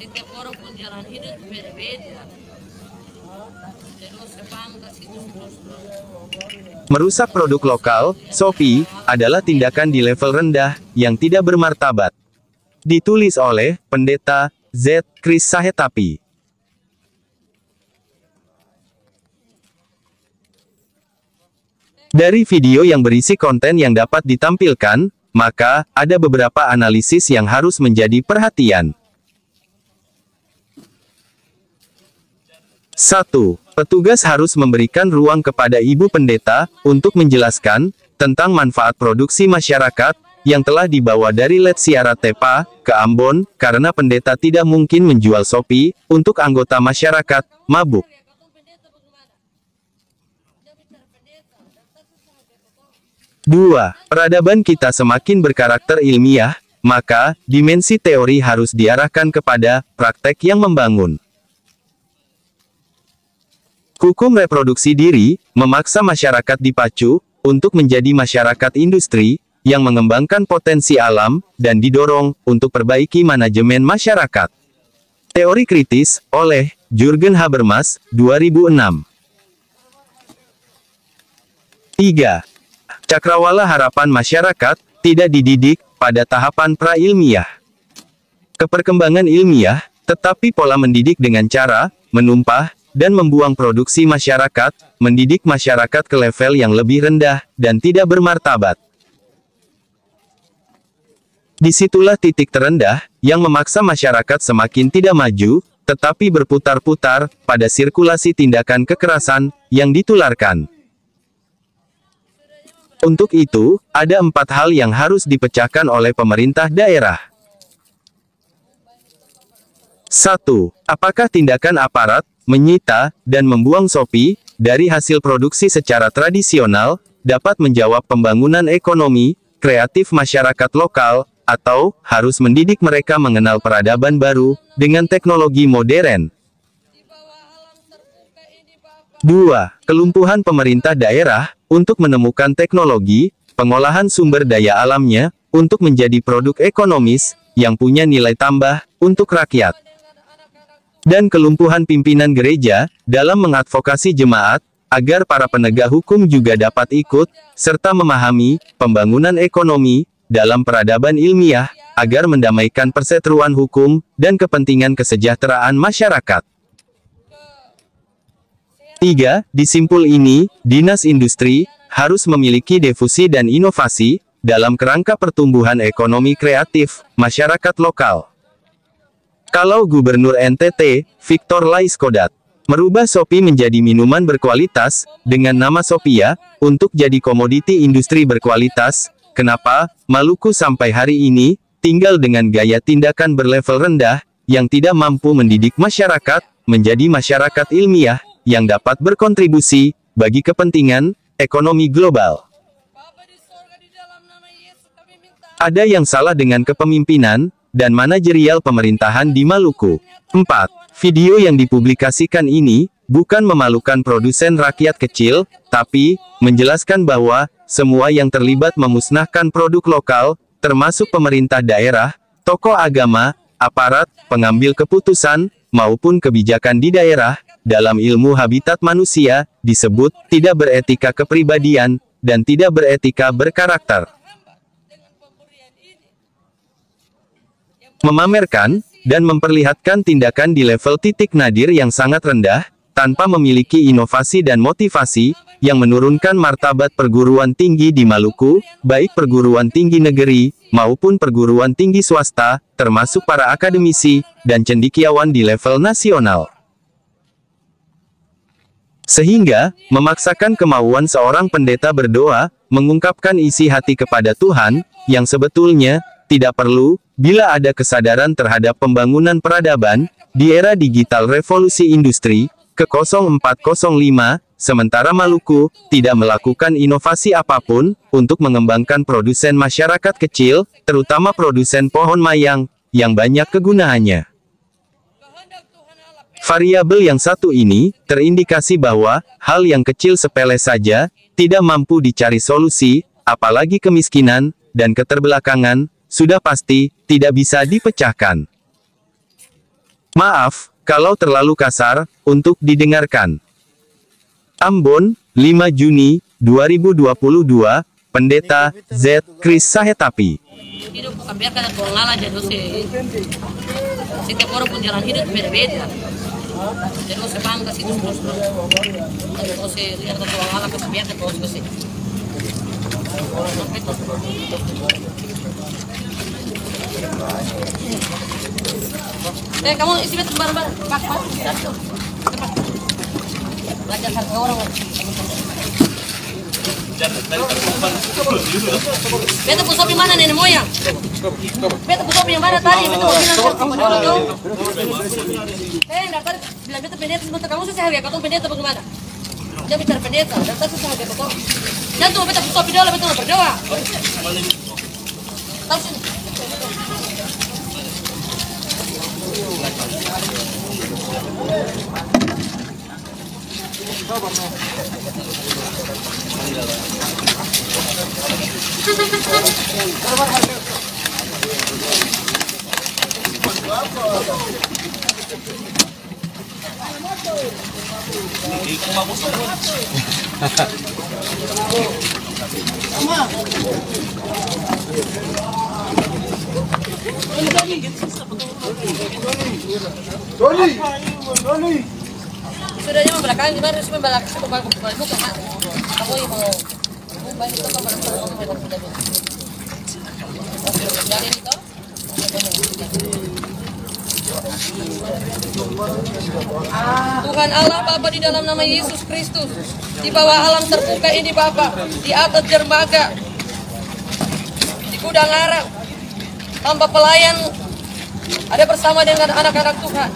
Setiap orang pun jalan hidup beda-beda. Terus sepangkas itu terus. Merusak produk lokal, Shopee, adalah tindakan di level rendah, yang tidak bermartabat. Ditulis oleh, Pendeta, Z. Chris Sahetapi. Dari video yang berisi konten yang dapat ditampilkan, maka, ada beberapa analisis yang harus menjadi perhatian. 1. Petugas harus memberikan ruang kepada Ibu Pendeta, untuk menjelaskan, tentang manfaat produksi masyarakat, yang telah dibawa dari Letsiara Tepa, ke Ambon, karena pendeta tidak mungkin menjual Shopee, untuk anggota masyarakat, mabuk. 2. Peradaban kita semakin berkarakter ilmiah, maka, dimensi teori harus diarahkan kepada, praktek yang membangun. Hukum reproduksi diri, memaksa masyarakat dipacu, untuk menjadi masyarakat industri, yang mengembangkan potensi alam, dan didorong, untuk perbaiki manajemen masyarakat. Teori kritis, oleh, Jurgen Habermas, 2006. 3. Cakrawala harapan masyarakat, tidak dididik, pada tahapan pra-ilmiah. Keperkembangan ilmiah, tetapi pola mendidik dengan cara, menumpah, dan membuang produksi masyarakat, mendidik masyarakat ke level yang lebih rendah, dan tidak bermartabat. Disitulah titik terendah, yang memaksa masyarakat semakin tidak maju, tetapi berputar-putar, pada sirkulasi tindakan kekerasan, yang ditularkan. Untuk itu, ada 4 hal yang harus dipecahkan oleh pemerintah daerah. 1. Apakah tindakan aparat, menyita, dan membuang Shopee, dari hasil produksi secara tradisional, dapat menjawab pembangunan ekonomi, kreatif masyarakat lokal, atau, harus mendidik mereka mengenal peradaban baru, dengan teknologi modern? 2. Kelumpuhan pemerintah daerah, untuk menemukan teknologi, pengolahan sumber daya alamnya, untuk menjadi produk ekonomis, yang punya nilai tambah, untuk rakyat. Dan kelumpuhan pimpinan gereja, dalam mengadvokasi jemaat, agar para penegak hukum juga dapat ikut, serta memahami, pembangunan ekonomi, dalam peradaban ilmiah, agar mendamaikan perseteruan hukum, dan kepentingan kesejahteraan masyarakat. 3. Di simpul ini, Dinas Industri, harus memiliki difusi dan inovasi, dalam kerangka pertumbuhan ekonomi kreatif, masyarakat lokal. Kalau Gubernur NTT, Victor Laiskodat, merubah Shopee menjadi minuman berkualitas, dengan nama Shopia, untuk jadi komoditi industri berkualitas, kenapa, Maluku sampai hari ini, tinggal dengan gaya tindakan berlevel rendah, yang tidak mampu mendidik masyarakat, menjadi masyarakat ilmiah, yang dapat berkontribusi, bagi kepentingan, ekonomi global. Ada yang salah dengan kepemimpinan, dan manajerial pemerintahan di Maluku. 4. Video yang dipublikasikan ini, bukan memalukan produsen rakyat kecil, tapi, menjelaskan bahwa, semua yang terlibat memusnahkan produk lokal, termasuk pemerintah daerah, tokoh agama, aparat, pengambil keputusan, maupun kebijakan di daerah, dalam ilmu habitat manusia, disebut, tidak beretika kepribadian, dan tidak beretika berkarakter. Memamerkan, dan memperlihatkan tindakan di level titik nadir yang sangat rendah, tanpa memiliki inovasi dan motivasi, yang menurunkan martabat perguruan tinggi di Maluku, baik perguruan tinggi negeri, maupun perguruan tinggi swasta, termasuk para akademisi, dan cendekiawan di level nasional. Sehingga, memaksakan kemauan seorang pendeta berdoa, mengungkapkan isi hati kepada Tuhan, yang sebetulnya, tidak perlu, bila ada kesadaran terhadap pembangunan peradaban, di era digital revolusi industri, ke 0405, sementara Maluku, tidak melakukan inovasi apapun, untuk mengembangkan produsen masyarakat kecil, terutama produsen pohon mayang, yang banyak kegunaannya. Variabel yang satu ini, terindikasi bahwa, hal yang kecil sepele saja, tidak mampu dicari solusi, apalagi kemiskinan, dan keterbelakangan, sudah pasti, tidak bisa dipecahkan. Maaf, kalau terlalu kasar, untuk didengarkan. Ambon, 5 Juni, 2022, Pendeta Z. Kris Sahetapi. Hidup bukan biarkan tuang Allah jadi setiap orang pun jalan hidup beda-beda. Jadi saya bangga situ terus. Kalau saya lihat tuang Allah kasih biarkan terus ke sini. Kamu isi betul barang-barang. Pak. Cepat. Belajar harga orang. Beta pusopi mana nenek moyang? Beta pusopi yang mana tadi? Beta mau bilang sama orang dong. Dari tadi bilang beta pendeta sebentar. Kamu susah harga kau pendeta bagaimana? Dia bicara pendeta. Dari tadi susah harga kau. Jangan tunggu beta pusopi dulu, beta mau berdoa. Tahu sini. Doni. Sudah jangan belakang di mana semua belakang semua bukan mak. Kamu yang mau banyak apa dari itu? Tuhan Allah Bapa di dalam nama Yesus Kristus, di bawah alam terbuka ini Bapa, di atas dermaga, di gudang arang, hamba pelayan ada bersama dengan anak-anak Tuhan.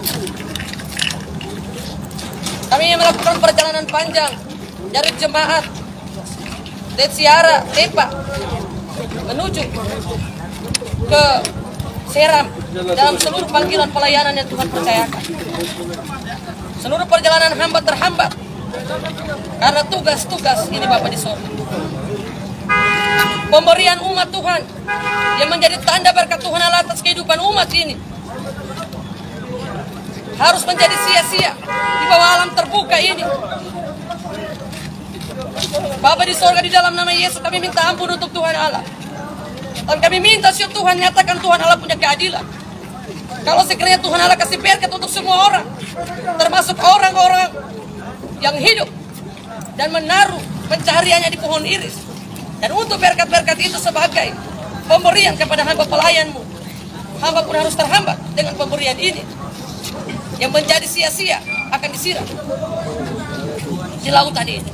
Kami melakukan perjalanan panjang dari jemaat Tetsiara, Tepa menuju ke Seram dalam seluruh panggilan pelayanan yang Tuhan percayakan. Seluruh perjalanan hamba terhambat karena tugas-tugas ini Bapak di sorga. Pemberian umat Tuhan yang menjadi tanda berkat Tuhan Allah atas kehidupan umat ini harus menjadi sia-sia di bawah alam terbuka ini. Bapa di sorga, di dalam nama Yesus kami minta ampun untuk Tuhan Allah. Dan kami minta supaya Tuhan nyatakan Tuhan Allah punya keadilan. Kalau sekiranya Tuhan Allah kasih berkat untuk semua orang, termasuk orang-orang yang hidup dan menaruh pencahariannya di pohon iris. Dan untuk berkat-berkat itu sebagai pemberian kepada hamba pelayanmu, hamba pun harus terhambat dengan pemberian ini. Yang menjadi sia-sia akan disiram di lautan ini.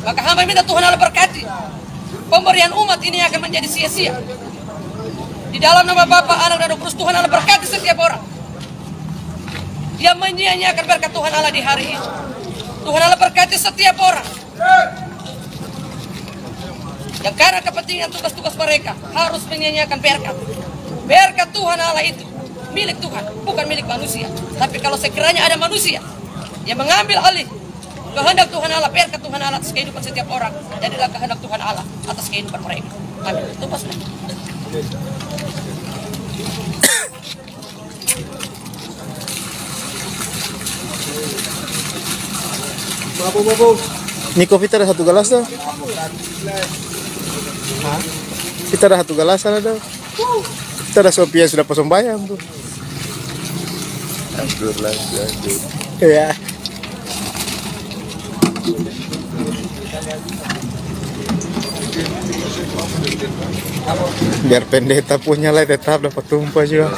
Maka hamba minta Tuhan Allah berkati pemberian umat ini akan menjadi sia-sia. Di dalam nama Bapa, Anak dan Roh Kudus, Tuhan Allah berkati setiap orang yang menyia-nyiakan berkat Tuhan Allah di hari ini. Tuhan Allah berkati setiap orang yang karena kepentingan tugas-tugas mereka harus menyia-nyiakan berkat. Berkat Tuhan Allah itu milik Tuhan, bukan milik manusia. Tapi kalau sekiranya ada manusia yang mengambil alih kehendak Tuhan Allah, berkat Tuhan Allah atas kehidupan setiap orang, jadilah kehendak Tuhan Allah atas kehidupan mereka. Amin. Itu pas. Ini kopi ada satu gelas dah. Kita ada satu gelas ada. Kita ada Sophia sudah pasang bayam tuh. Hancur lagi. Ya. Biar pendeta punya lah tetap dapat tumpah juga.